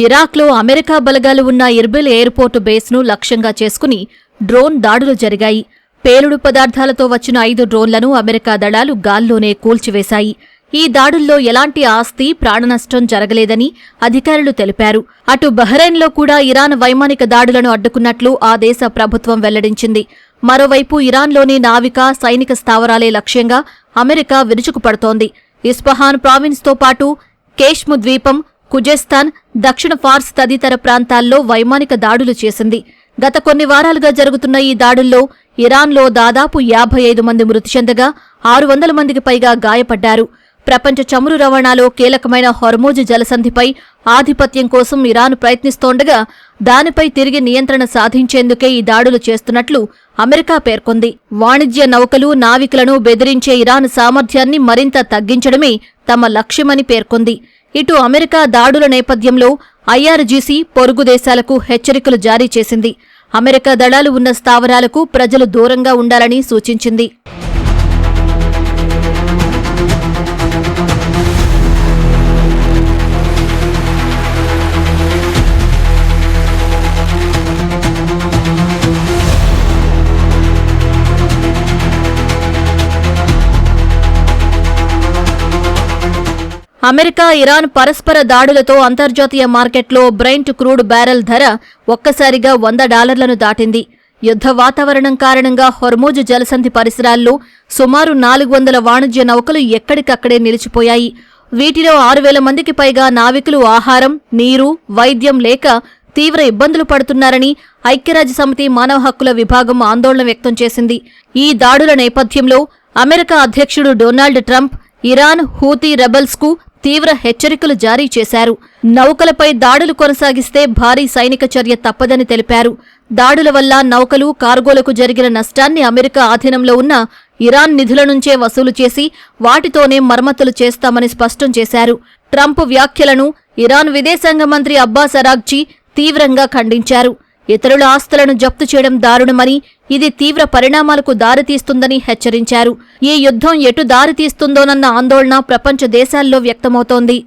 ఇరాక్లో America బలగాలు ఉన్న ఇర్బిల్ airport బేస్ను లక్ష్యంగా చేసుకుని డ్రోన్ దాడులు జరిగాయి. పేలుడు పదార్థాలతో వచ్చిన 5 డ్రోన్లను అమెరికా దళాలు గాల్లోనే కూల్చివేశాయి. ఈ దాడుల్లో ఎలాంటి ఆస్తి, ప్రాణనష్టం జరగలేదని అధికారులు తెలిపారు. అటు బహ్రెయిన్లో కూడా ఇరాన్ వైమానిక దాడులను అడ్డుకున్నట్లు ఆ దేశ ప్రభుత్వం వెల్లడించింది. మరోవైపు ఇరాన్లోని నావిక, సైనిక స్థావరాలే లక్ష్యంగా అమెరికా విరుచుకుపడుతోంది. ఇస్ఫహాన్ ప్రావిన్స్తో పాటు కేష్ము ద్వీపం, ఖుజెస్తాన్, దక్షిణ ఫార్స్ తదితర ప్రాంతాల్లో వైమానిక దాడులు చేసింది. గత కొన్ని వారాలుగా జరుగుతున్న ఈ దాడుల్లో ఇరాన్లో దాదాపు 55 మంది మృతి చెందగా 600 మందికి పైగా గాయపడ్డారు. ప్రపంచ చమురు రవాణాలో కీలకమైన హోర్ముజ్ జలసంధిపై ఆధిపత్యం కోసం ఇరాన్ ప్రయత్నిస్తోండగా దానిపై తిరిగి నియంత్రణ సాధించేందుకే ఈ దాడులు చేస్తున్నట్లు అమెరికా పేర్కొంది. వాణిజ్య నౌకలు, నావికులను బెదిరించే ఇరాన్ సామర్థ్యాన్ని మరింత తగ్గించడమే తమ లక్ష్యమని పేర్కొంది. ఇటు అమెరికా దాడుల నేపథ్యంలో ఐఆర్జీసీ పొరుగు దేశాలకు హెచ్చరికలు జారీ చేసింది. అమెరికా దళాలు ఉన్న స్థావరాలకు ప్రజలు దూరంగా ఉండాలని సూచించింది. అమెరికా, ఇరాన్ పరస్పర దాడులతో అంతర్జాతీయ మార్కెట్లో బ్రెంట్ క్రూడ్ బ్యారెల్ ధర ఒక్కసారిగా $100లను దాటింది. యుద్ధ వాతావరణం కారణంగా హోర్ముజ్ జలసంధి పరిసరాల్లో సుమారు 400 వాణిజ్య నౌకలు ఎక్కడికక్కడే నిలిచిపోయాయి. వీటిలో 6000 మందికి పైగా నావికులు ఆహారం, నీరు, వైద్యం లేక తీవ్ర ఇబ్బందులు పడుతున్నారని ఐక్యరాజ్యసమితి మానవ హక్కుల విభాగం ఆందోళన వ్యక్తం చేసింది. ఈ దాడుల నేపథ్యంలో అమెరికా అధ్యక్షుడు డొనాల్డ్ ట్రంప్ ఇరాన్, హూతీ రెబెల్స్కు తీవ్ర హెచ్చరికలు జారీ చేశారు. నౌకలపై దాడులు కొనసాగిస్తే భారీ సైనిక చర్య తప్పదని తెలిపారు. దాడుల వల్ల నౌకలు, కార్గోలకు జరిగిన నష్టాన్ని అమెరికా ఆధీనంలో ఉన్న ఇరాన్ నిధుల నుంచే వసూలు చేసి వాటితోనే మరమ్మతులు చేస్తామని స్పష్టం చేశారు. ట్రంప్ వ్యాఖ్యలను ఇరాన్ విదేశాంగ మంత్రి అబ్బాస్ అరాగ్చీ తీవ్రంగా ఖండించారు. ఇతరుల ఆస్తులను జప్తు చేయడం దారుణమని, ఇది తీవ్ర పరిణామాలకు దారితీస్తుందని హెచ్చరించారు. ఈ యుద్ధం ఎటు దారితీస్తుందోనన్న ఆందోళన ప్రపంచ దేశాల్లో వ్యక్తమవుతోంది.